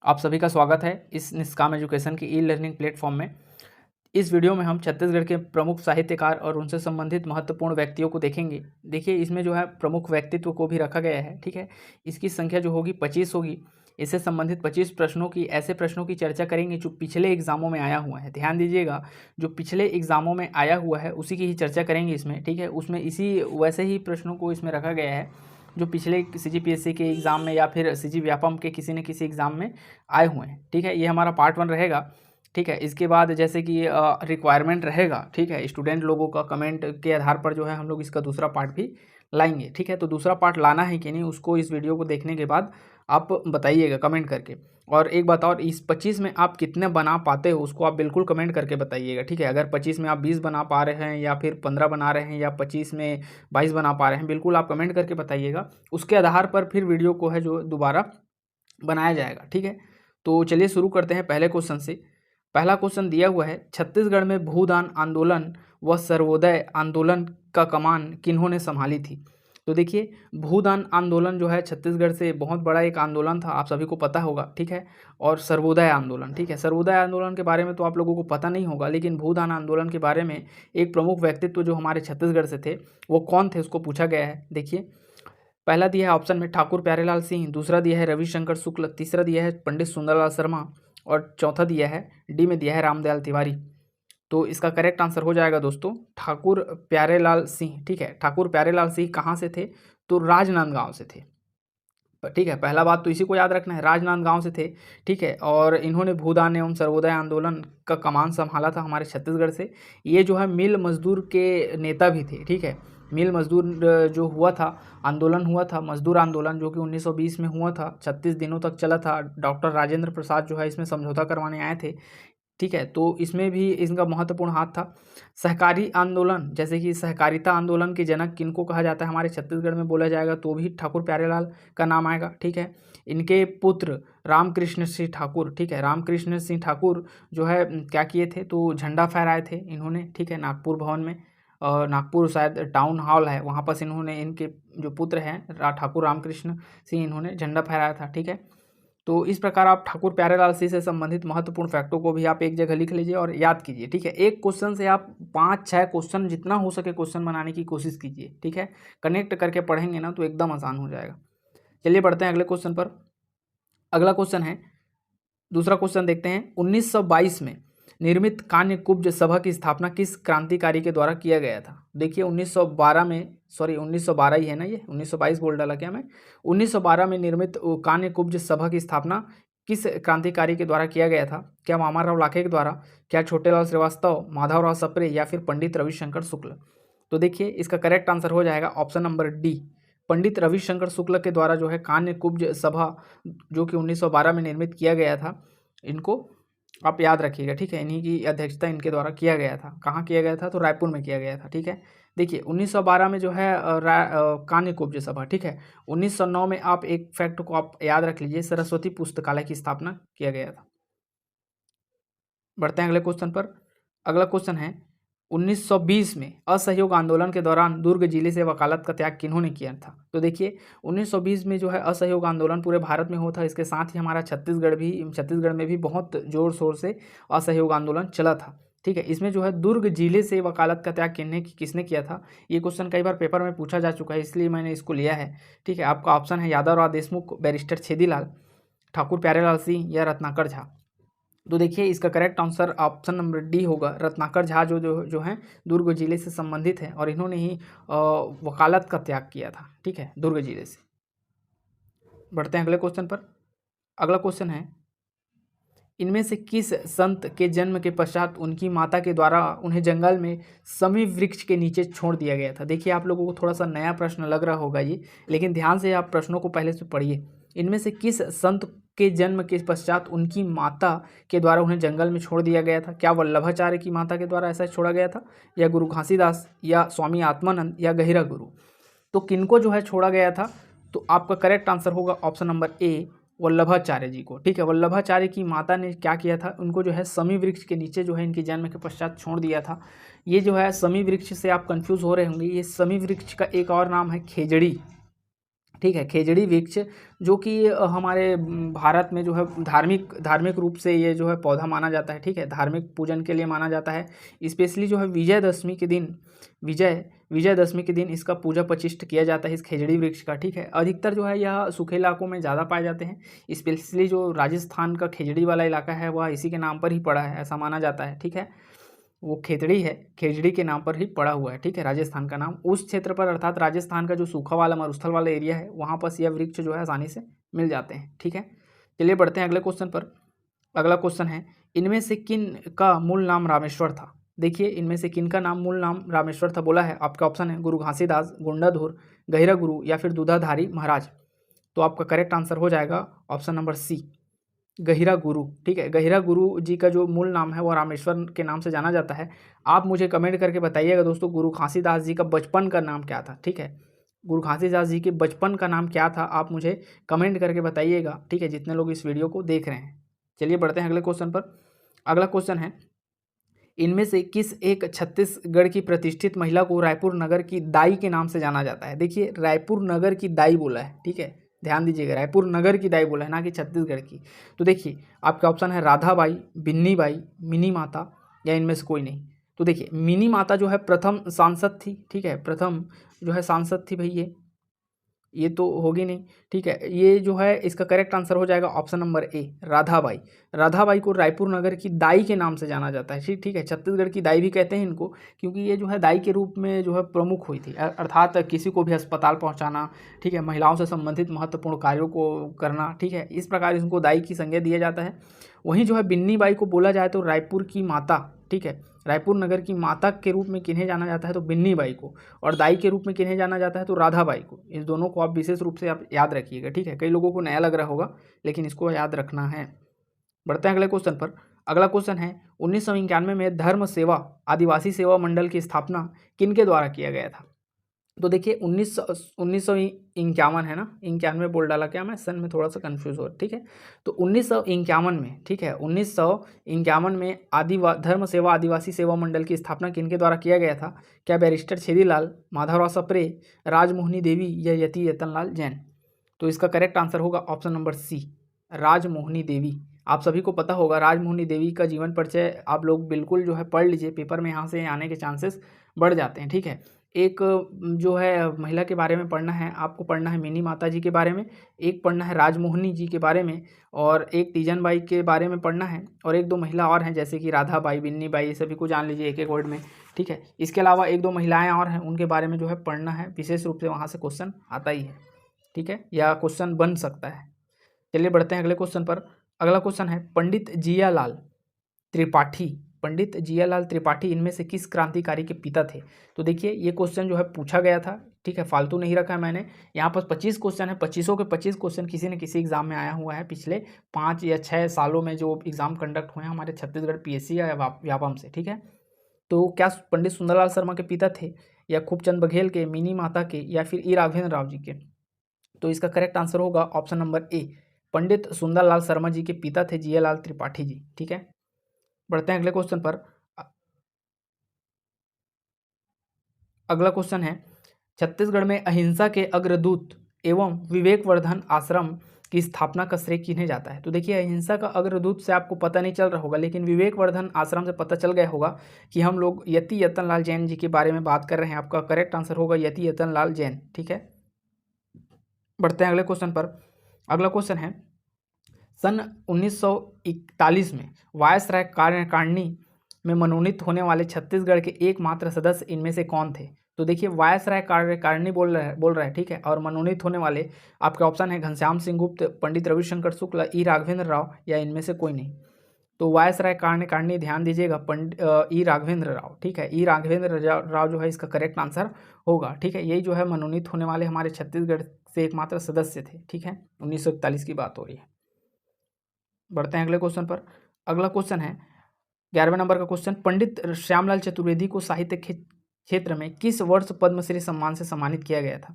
आप सभी का स्वागत है इस निष्काम एजुकेशन की ई लर्निंग प्लेटफॉर्म में। इस वीडियो में हम छत्तीसगढ़ के प्रमुख साहित्यकार और उनसे संबंधित महत्वपूर्ण व्यक्तियों को देखेंगे। देखिए, इसमें जो है प्रमुख व्यक्तित्व को भी रखा गया है। ठीक है, इसकी संख्या जो होगी 25 होगी। इससे संबंधित 25 प्रश्नों की ऐसे प्रश्नों की चर्चा करेंगे जो पिछले एग्जामों में आया हुआ है। ध्यान दीजिएगा, जो पिछले एग्जामों में आया हुआ है उसी की ही चर्चा करेंगे इसमें। ठीक है, उसमें इसी वैसे ही प्रश्नों को इसमें रखा गया है जो पिछले CGPSC के एग्ज़ाम में या फिर CG व्यापम के किसी न किसी एग्ज़ाम में आए हुए हैं। ठीक है, ये हमारा पार्ट 1 रहेगा। ठीक है, इसके बाद जैसे कि रिक्वायरमेंट रहेगा। ठीक है, स्टूडेंट लोगों का कमेंट के आधार पर जो है हम लोग इसका दूसरा पार्ट भी लाएंगे। ठीक है, तो दूसरा पार्ट लाना है कि नहीं, उसको इस वीडियो को देखने के बाद आप बताइएगा कमेंट करके। और एक बात और, इस 25 में आप कितने बना पाते हो उसको आप बिल्कुल कमेंट करके बताइएगा। ठीक है, अगर 25 में आप 20 बना पा रहे हैं या फिर 15 बना रहे हैं या 25 में 22 बना पा रहे हैं, बिल्कुल आप कमेंट करके बताइएगा। उसके आधार पर फिर वीडियो को है जो दोबारा बनाया जाएगा। ठीक है, तो चलिए शुरू करते हैं पहले क्वेश्चन से। पहला क्वेश्चन दिया हुआ है, छत्तीसगढ़ में भूदान आंदोलन व सर्वोदय आंदोलन का कमान किन्होंने संभाली थी। तो देखिए, भूदान आंदोलन जो है छत्तीसगढ़ से बहुत बड़ा एक आंदोलन था, आप सभी को पता होगा। ठीक है, और सर्वोदय आंदोलन, ठीक है, सर्वोदय आंदोलन के बारे में तो आप लोगों को पता नहीं होगा, लेकिन भूदान आंदोलन के बारे में एक प्रमुख व्यक्तित्व जो हमारे छत्तीसगढ़ से थे वो कौन थे उसको पूछा गया है। देखिए, पहला दिया है ऑप्शन में ठाकुर प्यारेलाल सिंह, दूसरा दिया है रविशंकर शुक्ल, तीसरा दिया है पंडित सुंदरलाल शर्मा और चौथा दिया है डी में दिया है रामदयाल तिवारी। तो इसका करेक्ट आंसर हो जाएगा दोस्तों ठाकुर प्यारेलाल सिंह। ठीक है, ठाकुर प्यारेलाल सिंह कहाँ से थे, तो राजनांदगांव से थे। ठीक है, पहला बात तो इसी को याद रखना है, राजनांदगांव से थे। ठीक है, और इन्होंने भूदान एवं सर्वोदय आंदोलन का कमान संभाला था हमारे छत्तीसगढ़ से। ये जो है मिल मजदूर के नेता भी थे। ठीक है, मिल मजदूर जो हुआ था, आंदोलन हुआ था, मजदूर आंदोलन जो कि 1920 में हुआ था, 36 दिनों तक चला था। डॉक्टर राजेंद्र प्रसाद जो है इसमें समझौता करवाने आए थे। ठीक है, तो इसमें भी इनका महत्वपूर्ण हाथ था। सहकारी आंदोलन, जैसे कि सहकारिता आंदोलन के जनक किनको कहा जाता है हमारे छत्तीसगढ़ में बोला जाएगा तो भी ठाकुर प्यारेलाल का नाम आएगा। ठीक है, इनके पुत्र रामकृष्ण सिंह ठाकुर, ठीक है, रामकृष्ण सिंह ठाकुर जो है क्या किए थे, तो झंडा फहराए थे इन्होंने। ठीक है, नागपुर भवन में, नागपुर शायद टाउन हॉल है वहाँ पर इन्होंने, इनके जो पुत्र हैं ठाकुर रामकृष्ण सिंह, इन्होंने झंडा फहराया था। ठीक है, तो इस प्रकार आप ठाकुर प्यारेलाल सिंह से संबंधित महत्वपूर्ण फैक्टों को भी आप एक जगह लिख लीजिए और याद कीजिए। ठीक है, एक क्वेश्चन से आप 5-6 क्वेश्चन जितना हो सके क्वेश्चन बनाने की कोशिश कीजिए। ठीक है, कनेक्ट करके पढ़ेंगे ना तो एकदम आसान हो जाएगा। चलिए बढ़ते हैं अगले क्वेश्चन पर। अगला क्वेश्चन है, दूसरा क्वेश्चन देखते हैं। 1922 में निर्मित कान्य कुब्ज सभा की स्थापना किस क्रांतिकारी के द्वारा किया गया था। देखिए 1912 में, सॉरी 1912 ही है ना, ये 1922 बोल डाला क्या मैं। 1912 में निर्मित कान्य कुब्ज सभा की स्थापना किस क्रांतिकारी के द्वारा किया गया था। क्या मामाराव लाखे के द्वारा, क्या छोटेलाल श्रीवास्तव, माधवराव सप्रे या फिर पंडित रविशंकर शुक्ल। तो देखिए इसका करेक्ट आंसर हो जाएगा option number D, Pandit Ravishankar Shukla के द्वारा जो है कान्य कुब्ज सभा जो कि 1912 में निर्मित किया गया था, इनको आप याद रखिएगा। ठीक है, इन्हीं की अध्यक्षता इनके द्वारा किया गया था। कहाँ किया गया था, तो रायपुर में किया गया था। ठीक है, देखिए 1912 में जो है कान्य कुब्ज सभा। ठीक है, 1909 में आप एक फैक्ट को आप याद रख लीजिए, सरस्वती पुस्तकालय की स्थापना किया गया था। बढ़ते हैं अगले क्वेश्चन पर। अगला क्वेश्चन है, 1920 में असहयोग आंदोलन के दौरान दुर्ग जिले से वकालत का त्याग किन्होंने किया था। तो देखिए 1920 में जो है असहयोग आंदोलन पूरे भारत में होता है, इसके साथ ही हमारा छत्तीसगढ़ में भी बहुत जोर शोर से असहयोग आंदोलन चला था। ठीक है, इसमें जो है दुर्ग जिले से वकालत का त्याग किसने किया था, ये क्वेश्चन कई बार पेपर में पूछा जा चुका है, इसलिए मैंने इसको लिया है। ठीक है, आपका ऑप्शन है यादवराव देशमुख, बैरिस्टर छेदीलाल, ठाकुर प्यारेलाल सिंह या रत्नाकर झा। तो देखिए इसका correct answer option number D होगा, रत्नाकर झा जो हैं दुर्ग जिले से संबंधित हैं और इन्होंने ही वकालत का त्याग किया था। ठीक है, दुर्ग जिले से। बढ़ते हैं अगले क्वेश्चन पर। अगला क्वेश्चन है, इनमें से किस संत के जन्म के पश्चात उनकी माता के द्वारा उन्हें जंगल में समी वृक्ष के नीचे छोड़ दिया गया था। देखिए आप लोगों को थोड़ा सा नया प्रश्न लग रहा होगा ये, लेकिन ध्यान से आप प्रश्नों को पहले से पढ़िए। इनमें से किस संत के जन्म के पश्चात उनकी माता के द्वारा उन्हें जंगल में छोड़ दिया गया था। क्या वल्लभाचार्य की माता के द्वारा ऐसा छोड़ा गया था, या गुरु घासीदास, या स्वामी आत्मानंद, या गहिरा गुरु। तो किनको जो है छोड़ा गया था, तो आपका करेक्ट आंसर होगा ऑप्शन नंबर ए, वल्लभाचार्य जी को। ठीक है, वल्लभाचार्य की माता ने क्या किया था, उनको जो है समी वृक्ष के नीचे जो है इनके जन्म के पश्चात छोड़ दिया था। ये जो है समी वृक्ष से आप कंफ्यूज हो रहे होंगे, ये समी वृक्ष का एक और नाम है खेजड़ी। ठीक है। खेजड़ी वृक्ष जो कि हमारे भारत में जो है धार्मिक रूप से ये जो है पौधा माना जाता है। ठीक है, धार्मिक पूजन के लिए माना जाता है। स्पेशली जो है विजयदशमी के दिन विजयदशमी के दिन इसका पूजा प्रतिष्ठ किया जाता है इस खेजड़ी वृक्ष का। ठीक है, अधिकतर जो है यह सूखे इलाकों में ज़्यादा पाए जाते हैं। स्पेशली जो राजस्थान का खेजड़ी वाला इलाका है वह इसी के नाम पर ही पड़ा है, ऐसा माना जाता है। ठीक है, वो खेतड़ी है, खेजड़ी के नाम पर ही पड़ा हुआ है। ठीक है, राजस्थान का नाम उस क्षेत्र पर अर्थात राजस्थान का जो सूखा वाला मरुस्थल वाला एरिया है वहाँ पर यह वृक्ष जो है आसानी से मिल जाते हैं। ठीक है, चलिए बढ़ते हैं अगले क्वेश्चन पर। अगला क्वेश्चन है, इनमें से किन का मूल नाम रामेश्वर था। देखिए, इनमें से किन का नाम मूल नाम रामेश्वर था बोला है। आपका ऑप्शन है गुरु घासीदास, गोंडाधुर, गहिरा गुरु या फिर दूधाधारी महाराज। तो आपका करेक्ट आंसर हो जाएगा ऑप्शन नंबर सी, गहिरा गुरु। ठीक है, गहिरा गुरु जी का जो मूल नाम है वो रामेश्वर के नाम से जाना जाता है। आप मुझे कमेंट करके बताइएगा दोस्तों, गुरु घासीदास जी का बचपन का नाम क्या था। ठीक है, गुरु घासीदास जी के बचपन का नाम क्या था, आप मुझे कमेंट करके बताइएगा। ठीक है, जितने लोग इस वीडियो को देख रहे हैं। चलिए बढ़ते हैं अगले क्वेश्चन पर। अगला क्वेश्चन है, इनमें से किस एक छत्तीसगढ़ की प्रतिष्ठित महिला को रायपुर नगर की दाई के नाम से जाना जाता है। देखिए, रायपुर नगर की दाई बोला है। ठीक है, ध्यान दीजिएगा, रायपुर नगर की दाई बोला है, ना कि छत्तीसगढ़ की। तो देखिए, आपका ऑप्शन है राधा बाई, बिन्नी बाई, मिनी माता या इनमें से कोई नहीं। तो देखिए, मिनी माता जो है प्रथम सांसद थी। ठीक है, प्रथम जो है सांसद थी भाई, ये तो होगी नहीं। ठीक है, ये जो है इसका करेक्ट आंसर हो जाएगा option number A, Radhabai. Radhabai को रायपुर नगर की दाई के नाम से जाना जाता है। ठीक है, छत्तीसगढ़ की दाई भी कहते हैं इनको, क्योंकि ये जो है दाई के रूप में जो है प्रमुख हुई थी, अर्थात किसी को भी अस्पताल पहुंचाना, ठीक है, महिलाओं से संबंधित महत्वपूर्ण कार्यों को करना। ठीक है, इस प्रकार इनको दाई की संज्ञा दिया जाता है। वहीं जो है बिन्नी बाई को बोला जाए तो रायपुर की माता, ठीक है, रायपुर नगर की माता के रूप में किन्हें जाना जाता है तो बिन्नी बाई को, और दाई के रूप में किन्हें जाना जाता है तो राधा बाई को। इस दोनों को आप विशेष रूप से आप याद रखिएगा। ठीक है, कई लोगों को नया लग रहा होगा लेकिन इसको याद रखना है। बढ़ते हैं अगले क्वेश्चन पर। अगला क्वेश्चन है, 1991 में धर्म सेवा आदिवासी सेवा मंडल की स्थापना किनके द्वारा किया गया था। तो देखिए, 1951 है ना, 91 बोल डाला क्या मैं, सन में थोड़ा सा कंफ्यूज हो। ठीक है, तो 1951 में, ठीक है, 1951 में धर्म सेवा आदिवासी सेवा मंडल की स्थापना किनके द्वारा किया गया था। क्या बैरिस्टर छेदीलाल, माधवराव सप्रे, राजमोहनी देवी या यति यतनलाल जैन। तो इसका करेक्ट आंसर होगा ऑप्शन नंबर सी, राजमोहनी देवी। आप सभी को पता होगा राजमोहनी देवी का जीवन परिचय आप लोग बिल्कुल जो है पढ़ लीजिए, पेपर में यहाँ से आने के चांसेस बढ़ जाते हैं। ठीक है, एक जो है महिला के बारे में पढ़ना है आपको, पढ़ना है मिनी माता जी के बारे में, एक पढ़ना है राजमोहनी जी के बारे में, और एक तीजन बाई के बारे में पढ़ना है, और एक दो महिला और हैं जैसे कि राधा बाई, बिन्नी बाई, ये सभी को जान लीजिए एक एक वर्ड में। ठीक है, इसके अलावा एक दो महिलाएं और हैं, उनके बारे में जो है पढ़ना है, विशेष रूप से वहाँ से क्वेश्चन आता ही है। ठीक है, या क्वेश्चन बन सकता है। चलिए बढ़ते हैं अगले क्वेश्चन पर। अगला क्वेश्चन है, पंडित जियालाल त्रिपाठी, पंडित जियालाल त्रिपाठी इनमें से किस क्रांतिकारी के पिता थे। तो देखिए, ये क्वेश्चन जो है पूछा गया था। ठीक है, फालतू नहीं रखा है मैंने। यहाँ पर 25 क्वेश्चन है, 25 के 25 क्वेश्चन किसी न किसी एग्जाम में आया हुआ है पिछले 5 या 6 सालों में जो एग्जाम कंडक्ट हुए हैं हमारे छत्तीसगढ़ पीएससी या व्यापम से। ठीक है, तो क्या पंडित सुंदरलाल शर्मा के पिता थे, या खूबचंद बघेल के, मिनी माता के, या फिर ई राघवेंद्र राव जी के। तो इसका करेक्ट आंसर होगा option number A, Pandit Sundarlal Sharma ji के पिता थे जियालाल त्रिपाठी जी। ठीक है, बढ़ते हैं अगले क्वेश्चन पर। अगला क्वेश्चन है, छत्तीसगढ़ में अहिंसा के अग्रदूत एवं विवेकवर्धन आश्रम की स्थापना का श्रेय किन्हें जाता है। तो देखिए, अहिंसा का अग्रदूत से आपको पता नहीं चल रहा होगा, लेकिन विवेकवर्धन आश्रम से पता चल गया होगा कि हम लोग यति यतनलाल जैन जी के बारे में बात कर रहे हैं। आपका करेक्ट आंसर होगा यति यतनलाल जैन। ठीक है, बढ़ते हैं अगले क्वेश्चन पर। अगला क्वेश्चन है, सन 1941 में वायसराय कार्यकारिणी में मनोनीत होने वाले छत्तीसगढ़ के एकमात्र सदस्य इनमें से कौन थे। तो देखिए, वायसराय कार्यकारिणी बोल रहा है। ठीक है, और मनोनीत होने वाले आपके ऑप्शन है घनश्याम सिंह गुप्त, पंडित रविशंकर शुक्ला, ई राघवेंद्र राव या इनमें से कोई नहीं। तो वायसराय कार्यकारिणी ध्यान दीजिएगा, पंडित ई राघवेंद्र राव। ठीक है, ई राघवेंद्र राव जो है इसका करेक्ट आंसर होगा। ठीक है, यही जो है मनोनीत होने वाले हमारे छत्तीसगढ़ से एकमात्र सदस्य थे। ठीक है, 1941 की बात हो रही है। बढ़ते हैं अगले क्वेश्चन पर। अगला क्वेश्चन है 11वें नंबर का क्वेश्चन, पंडित श्यामलाल चतुर्वेदी को साहित्य क्षेत्र में किस वर्ष पद्मश्री सम्मान से सम्मानित किया गया था।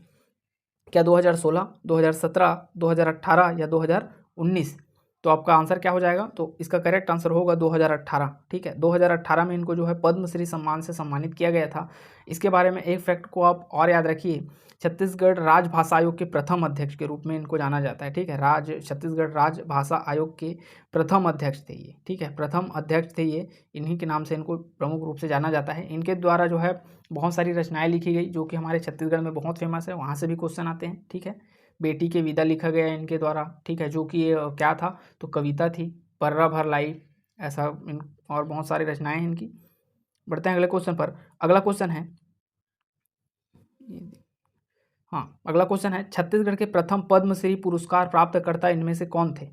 क्या 2016, 2017, 2018 या 2019। तो आपका आंसर क्या हो जाएगा, तो इसका करेक्ट आंसर होगा 2018। ठीक है, 2018 में इनको जो है पद्मश्री सम्मान से सम्मानित किया गया था। इसके बारे में एक फैक्ट को आप और याद रखिए, छत्तीसगढ़ राजभाषा आयोग के प्रथम अध्यक्ष के रूप में इनको जाना जाता है। ठीक है, छत्तीसगढ़ राजभाषा आयोग के प्रथम अध्यक्ष थे ये। ठीक है, प्रथम अध्यक्ष थे ये, इन्हीं के नाम से इनको प्रमुख रूप से जाना जाता है। इनके द्वारा जो है बहुत सारी रचनाएं लिखी गई जो कि हमारे छत्तीसगढ़ में बहुत फेमस है, वहाँ से भी क्वेश्चन आते हैं। ठीक है, बेटी के विदा लिखा गया इनके द्वारा। ठीक है, जो कि ये क्या था, तो कविता थी। पर्रा भर लाई, ऐसा और बहुत सारी रचनाएं हैं इनकी। बढ़ते हैं अगले क्वेश्चन पर। अगला क्वेश्चन है, हाँ अगला क्वेश्चन है, छत्तीसगढ़ के प्रथम पद्मश्री पुरस्कार प्राप्तकर्ता इनमें से कौन थे?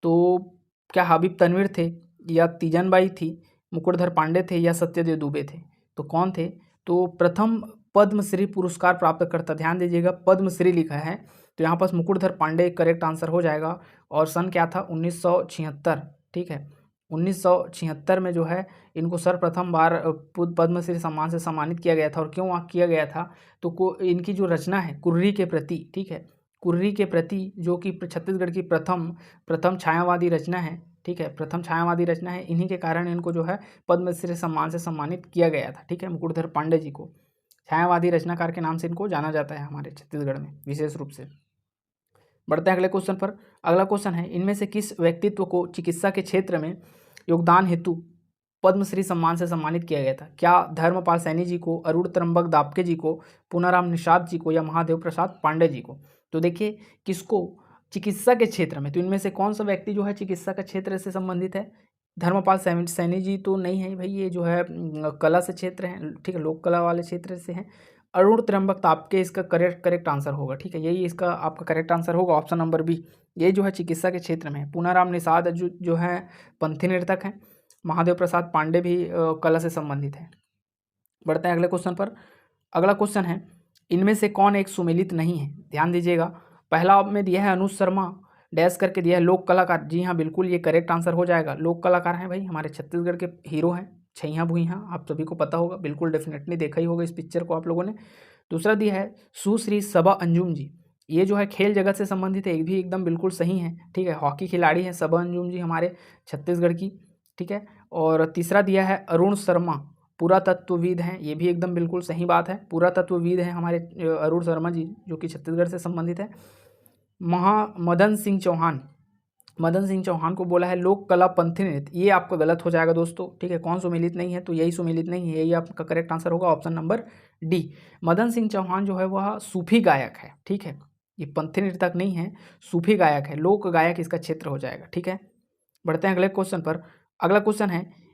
तो क्या हबीब तनवीर थे, या तीजन बाई थी, मुकुटधर पांडे थे, या सत्यदेव दुबे थे? तो कौन थे? तो प्रथम पद्मश्री पुरस्कार प्राप्तकर्ता, ध्यान दीजिएगा पद्मश्री लिखा है, तो यहाँ पर मुकुटधर पांडे करेक्ट आंसर हो जाएगा। और सन क्या था, 1976। ठीक है, 1976 में जो है इनको सर्वप्रथम बार पद्मश्री सम्मान से सम्मानित किया गया था। और क्यों किया गया था, तो इनकी जो रचना है कुर्री के प्रति, ठीक है, कुर्री के प्रति, जो कि छत्तीसगढ़ की प्रथम छायावादी रचना है। ठीक है, प्रथम छायावादी रचना है, इन्हीं के कारण इनको जो है पद्मश्री सम्मान से सम्मानित किया गया था। ठीक है, मुकुटधर पांडे जी को छायावादी रचनाकार के नाम से इनको जाना जाता है हमारे छत्तीसगढ़ में विशेष रूप से। बढ़ते हैं अगले क्वेश्चन पर। अगला क्वेश्चन है, इनमें से किस व्यक्तित्व को चिकित्सा के क्षेत्र में योगदान हेतु पद्मश्री सम्मान से सम्मानित किया गया था? क्या धर्मपाल सैनी जी को, अरुण त्र्यंबक दापके जी को, पूनाराम निषाद जी को, या महादेव प्रसाद पांडे जी को? तो देखिए किसको, चिकित्सा के क्षेत्र में, तो इनमें से कौन सा व्यक्ति जो है चिकित्सा के क्षेत्र से संबंधित है? धर्मपाल सैनी जी तो नहीं है भाई, ये जो है कला से क्षेत्र है। ठीक है, लोक कला वाले क्षेत्र से हैं। अरुण त्र्यंबक तापके इसका करेक्ट आंसर होगा। ठीक है, यही इसका आपका करेक्ट आंसर होगा, ऑप्शन नंबर बी। ये जो है चिकित्सा के क्षेत्र में है। पूनाराम निषाद जो है पंथी नर्तक हैं। महादेव प्रसाद पांडे भी कला से संबंधित है। बढ़ते हैं अगले क्वेश्चन पर। अगला क्वेश्चन है, इनमें से कौन एक सुमेलित नहीं है? ध्यान दीजिएगा, पहला में दिया है अनुज शर्मा, डैश करके दिया है लोक कलाकार। जी हाँ, बिल्कुल ये करेक्ट आंसर हो जाएगा। लोक कलाकार हैं भाई, हमारे छत्तीसगढ़ के हीरो हैं, छैया भुइयाँ, आप सभी को पता होगा, बिल्कुल डेफिनेटली देखा ही होगा इस पिक्चर को आप लोगों ने। दूसरा दिया है सुश्री सबा अंजुम जी, ये जो है खेल जगत से संबंधित है, ये भी एकदम बिल्कुल सही है। ठीक है, हॉकी खिलाड़ी हैं सबा अंजुम जी हमारे छत्तीसगढ़ की। ठीक है, और तीसरा दिया है अरुण शर्मा, पुरातत्वविद हैं, ये भी एकदम बिल्कुल सही बात है, पुरातत्वविद हैं हमारे अरुण शर्मा जी, जो कि छत्तीसगढ़ से संबंधित है। मदन सिंह चौहान को बोला है लोक कला पंथी नृत्य, ये आपका गलत हो जाएगा दोस्तों। ठीक है, कौन सुमेलित नहीं है, तो यही सुमेलित नहीं है, यही आपका करेक्ट आंसर होगा, option number D. Madan Singh Chauhan जो है वह सूफी गायक है। ठीक है, ये पंथी नृतक नहीं है, सूफी गायक है, लोक गायक इसका क्षेत्र हो जाएगा। ठीक है, बढ़ते हैं अगले क्वेश्चन पर। अगला क्वेश्चन है,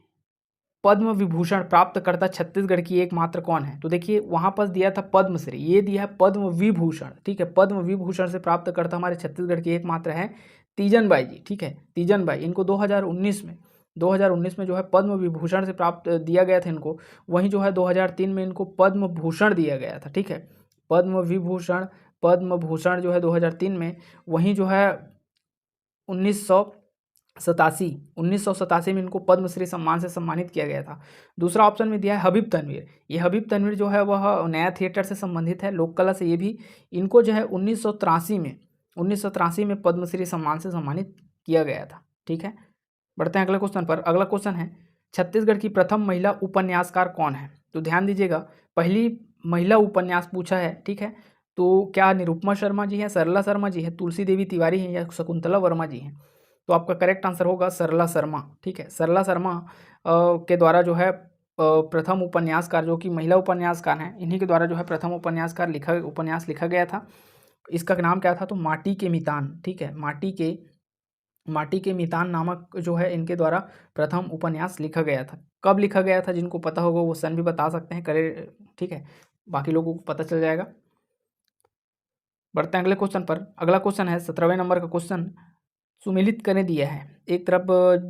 पद्म विभूषण प्राप्तकर्ता छत्तीसगढ़ की एकमात्र कौन है? तो देखिए वहां पर दिया था पद्मश्री, ये दिया है पद्म विभूषण। ठीक है, पद्म विभूषण से प्राप्तकर्ता हमारे छत्तीसगढ़ की एकमात्र है तीजन बाई जी। ठीक है, तीजन बाई, इनको 2019 में जो है पद्म विभूषण से प्राप्त दिया गया था इनको। वहीं जो है 2003 में इनको पद्म भूषण दिया गया था। ठीक है, पद्म भूषण जो है 2003 में, वहीं जो है 1987 में इनको पद्मश्री सम्मान से सम्मानित किया गया था। दूसरा ऑप्शन में दिया है हबीब तनवीर, ये हबीब तनवीर जो है वह नया थिएटर से संबंधित है, लोक कला से। ये भी इनको जो है 1983 में पद्मश्री सम्मान से सम्मानित किया गया था। ठीक है, बढ़ते हैं अगले क्वेश्चन पर। अगला क्वेश्चन है, छत्तीसगढ़ की प्रथम महिला उपन्यासकार कौन है? तो ध्यान दीजिएगा, पहली महिला उपन्यास पूछा है। ठीक है, तो क्या निरुपमा शर्मा जी हैं, सरला शर्मा जी हैं, तुलसी देवी तिवारी हैं, या शकुंतला वर्मा जी हैं? तो आपका करेक्ट आंसर होगा सरला शर्मा। ठीक है, सरला शर्मा के द्वारा जो है प्रथम उपन्यासकार, जो कि महिला उपन्यासकार हैं, इन्हीं के द्वारा जो है प्रथम उपन्यास लिखा गया था। इसका नाम क्या था, तो माटी के मितान। ठीक है, माटी के मितान नामक जो है इनके द्वारा प्रथम उपन्यास लिखा गया था। कब लिखा गया था, जिनको पता होगा वो सन भी बता सकते हैं, करे। ठीक है, बाकी लोगों को पता चल जाएगा। बढ़ते हैं अगले क्वेश्चन पर। अगला क्वेश्चन है 17वें नंबर का क्वेश्चन, सुमेलित करने दिया है। एक तरफ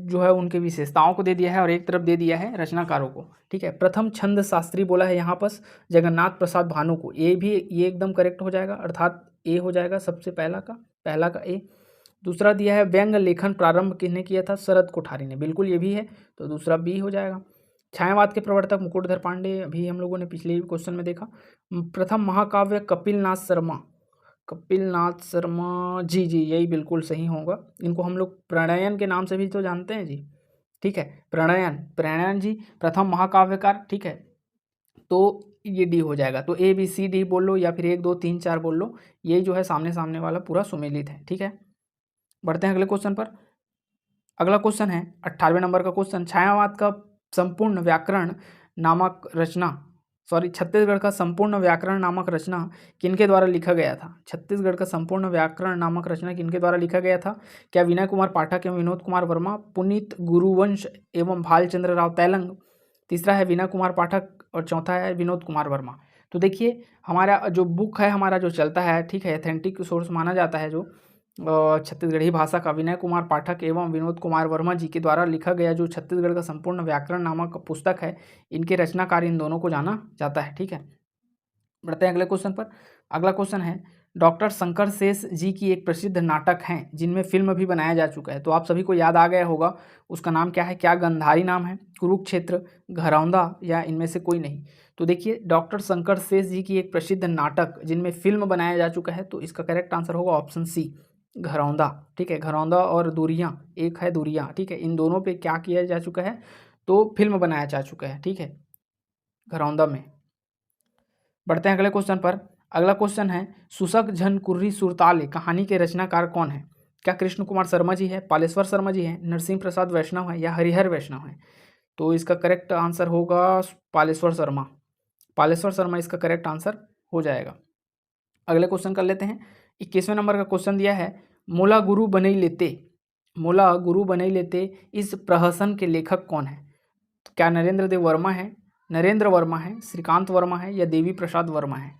जो है उनके विशेषताओं को दे दिया है और एक तरफ दे दिया है रचनाकारों को। ठीक है, प्रथम छंद शास्त्री बोला है यहाँ पर जगन्नाथ प्रसाद भानु को, ये एकदम करेक्ट हो जाएगा, अर्थात ए हो जाएगा सबसे पहला का ए। दूसरा दिया है व्यंग लेखन प्रारंभ किसने किया था, शरद कोठारी ने, बिल्कुल ये भी है, तो दूसरा बी हो जाएगा। छायावाद के प्रवर्तक मुकुटधर पांडे, अभी हम लोगों ने पिछले क्वेश्चन में देखा। प्रथम महाकाव्य कपिल नाथ शर्मा, कपिल नाथ शर्मा, जी जी यही बिल्कुल सही होगा। इनको हम लोग प्रणयन के नाम से भी तो जानते हैं जी, ठीक है। प्रणयन जी प्रथम महाकाव्यकार, ठीक है। तो ये डी हो जाएगा। तो ए बी सी डी बोल लो या फिर 1 2 3 4 बोल लो, ये जो है सामने सामने वाला पूरा सुमेलित है, ठीक है। बढ़ते हैं अगले क्वेश्चन पर। अगला क्वेश्चन है 98वें नंबर का क्वेश्चन, छायावाद का संपूर्ण व्याकरण नामक रचना, छत्तीसगढ़ का संपूर्ण व्याकरण नामक रचना किनके द्वारा लिखा गया था? छत्तीसगढ़ का संपूर्ण व्याकरण नामक रचना किनके द्वारा लिखा गया था? क्या विनय कुमार पाठक एवं विनोद कुमार वर्मा, पुनीत गुरुवंश एवं भालचंद्र राव तैलंग, तीसरा है विनय कुमार पाठक और चौथा है विनोद कुमार वर्मा। तो देखिए हमारा जो बुक है, हमारा जो चलता है, ठीक है, एथेंटिक सोर्स माना जाता है जो छत्तीसगढ़ी भाषा का विनय कुमार पाठक एवं विनोद कुमार वर्मा जी के द्वारा लिखा गया जो छत्तीसगढ़ का संपूर्ण व्याकरण नामक पुस्तक है, इनके रचनाकार इन दोनों को जाना जाता है, ठीक है। बढ़ते हैं अगले क्वेश्चन पर। अगला क्वेश्चन है डॉक्टर शंकर शेष जी की एक प्रसिद्ध नाटक है जिनमें फिल्म भी बनाया जा चुका है, तो आप सभी को याद आ गया होगा, उसका नाम क्या है? क्या गंधारी नाम है, कुरुक्षेत्र, घरौंदा या इनमें से कोई नहीं? तो देखिए डॉक्टर शंकर शेष जी की एक प्रसिद्ध नाटक जिनमें फिल्म बनाया जा चुका है, तो इसका करेक्ट आंसर होगा ऑप्शन सी, घरौंदा, ठीक है। घरौंदा और दूरियां, एक है दूरियां, ठीक है, इन दोनों पे क्या किया जा चुका है? तो फिल्म बनाया जा चुका है, ठीक है, घरौंदा में। बढ़ते हैं अगले क्वेश्चन पर। अगला क्वेश्चन है सुसक झन कुर्री सुरताल कहानी के रचनाकार कौन है? क्या कृष्ण कुमार शर्मा जी है, पालेश्वर शर्मा जी है, नरसिंह प्रसाद वैष्णव है या हरिहर वैष्णव है? तो इसका करेक्ट आंसर होगा पालेश्वर शर्मा। पालेश्वर शर्मा इसका करेक्ट आंसर हो जाएगा। अगले क्वेश्चन कर लेते हैं। 21वें नंबर का क्वेश्चन दिया है मोला गुरु बनई लेते, मोला गुरु बनई लेते इस प्रहसन के लेखक कौन है? तो क्या नरेंद्र देव वर्मा है, नरेंद्र वर्मा है, श्रीकांत वर्मा है या देवी प्रसाद वर्मा है?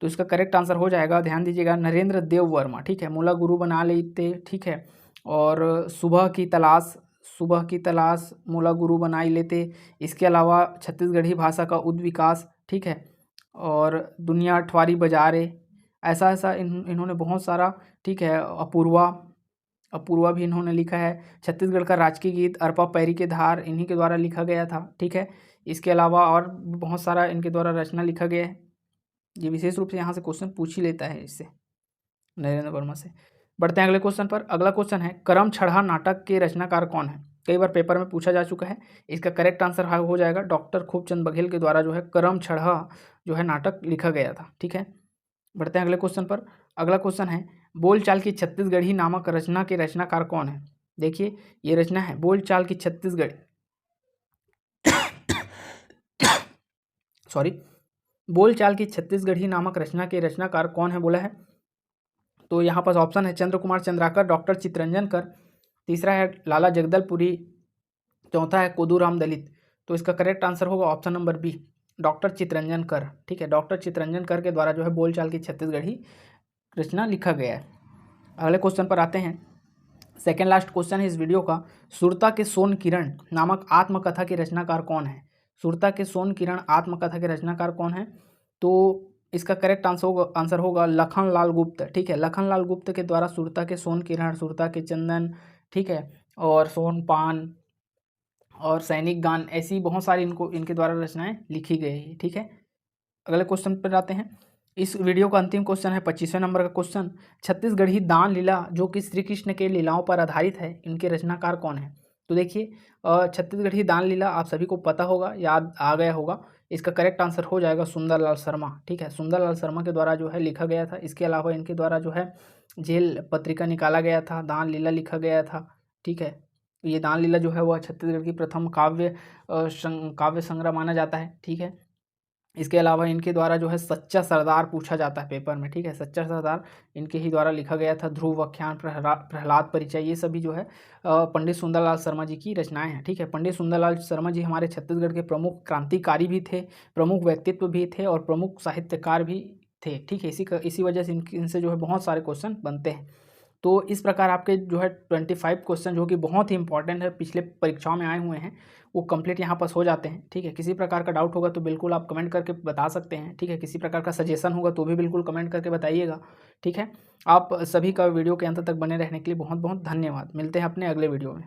तो इसका करेक्ट आंसर हो जाएगा, ध्यान दीजिएगा, नरेंद्र देव वर्मा, ठीक है। मोला गुरु बना लेते, ठीक है, और सुबह की तलाश मोला गुरु बनाई लेते, इसके अलावा छत्तीसगढ़ी भाषा का उद्विकास, ठीक है, और दुनिया अठवारी बाजारे, ऐसा ऐसा इन्होंने बहुत सारा, ठीक है। अपूर्वा भी इन्होंने लिखा है। छत्तीसगढ़ का राजकीय गीत अरपा पैरी के धार इन्हीं के द्वारा लिखा गया था, ठीक है। इसके अलावा और बहुत सारा इनके द्वारा रचना लिखा गया है। ये विशेष रूप से यहाँ से क्वेश्चन पूछ ही लेता है इससे, नरेंद्र वर्मा से। बढ़ते हैं अगले क्वेश्चन पर। अगला क्वेश्चन है करम छड़ा नाटक के रचनाकार कौन है? कई बार पेपर में पूछा जा चुका है। इसका करेक्ट आंसर हो जाएगा डॉक्टर खूबचंद बघेल के द्वारा जो है करम छड़ा जो है नाटक लिखा गया था, ठीक है। बढ़ते हैं अगले क्वेश्चन पर। अगला क्वेश्चन है बोलचाल की छत्तीसगढ़ी नामक रचना के रचनाकार कौन है? देखिए ये रचना है बोलचाल की छत्तीसगढ़ी बोलचाल की छत्तीसगढ़ी नामक रचना के रचनाकार कौन है बोला है? तो यहाँ पर ऑप्शन है चंद्र कुमार चंद्राकर, डॉक्टर चित्तरंजन कर, तीसरा है लाला जगदलपुरी, चौथा है कोदूराम दलित। तो इसका करेक्ट आंसर होगा option number B, doctor Chittaranjan Kar, ठीक है। डॉक्टर चित्तरंजन कर के द्वारा जो है बोलचाल की छत्तीसगढ़ी रचना लिखा गया है। अगले क्वेश्चन पर आते हैं। सेकेंड लास्ट क्वेश्चन है इस वीडियो का, सुरता के सोन किरण नामक आत्मकथा के रचनाकार कौन है? सुरता के सोन किरण आत्मकथा के रचनाकार कौन है? तो इसका करेक्ट आंसर होगा लखनलाल गुप्त, ठीक है। लखनलाल गुप्त के द्वारा सुरता के सोन किरण, सुरता के चंदन, ठीक है, और सोनपान और सैनिक गान, ऐसी बहुत सारी इनके द्वारा रचनाएं लिखी गई है, ठीक है। अगले क्वेश्चन पर आते हैं। इस वीडियो का अंतिम क्वेश्चन है 25वें नंबर का क्वेश्चन, छत्तीसगढ़ी दान लीला जो कि श्री कृष्ण के लीलाओं पर आधारित है, इनके रचनाकार कौन है? तो देखिए छत्तीसगढ़ी दान लीला आप सभी को पता होगा, याद आ गया होगा। इसका करेक्ट आंसर हो जाएगा सुंदरलाल शर्मा, ठीक है। सुंदरलाल शर्मा के द्वारा जो है लिखा गया था। इसके अलावा इनके द्वारा जो है जेल पत्रिका निकाला गया था, दान लीला लिखा गया था, ठीक है। ये दान लीला जो है वह छत्तीसगढ़ की प्रथम काव्य संग्रह माना जाता है, ठीक है। इसके अलावा इनके द्वारा जो है सच्चा सरदार पूछा जाता है पेपर में, ठीक है। सच्चा सरदार इनके ही द्वारा लिखा गया था। ध्रुव व्याख्यान, प्रहलाद परिचय, ये सभी जो है पंडित सुंदरलाल शर्मा जी की रचनाएं हैं, ठीक है। पंडित सुंदरलाल शर्मा जी हमारे छत्तीसगढ़ के प्रमुख क्रांतिकारी भी थे, प्रमुख व्यक्तित्व भी थे और प्रमुख साहित्यकार भी थे, ठीक है। इसी वजह से इनसे जो है बहुत सारे क्वेश्चन बनते हैं। तो इस प्रकार आपके जो है 25 क्वेश्चन जो कि बहुत ही इंपॉर्टेंट है, पिछले परीक्षाओं में आए हुए हैं, वो कंप्लीट यहाँ पास हो जाते हैं, ठीक है। किसी प्रकार का डाउट होगा तो बिल्कुल आप कमेंट करके बता सकते हैं, ठीक है। किसी प्रकार का सजेशन होगा तो भी बिल्कुल कमेंट करके बताइएगा, ठीक है। आप सभी का वीडियो के अंत तक बने रहने के लिए बहुत बहुत धन्यवाद। मिलते हैं अपने अगले वीडियो में।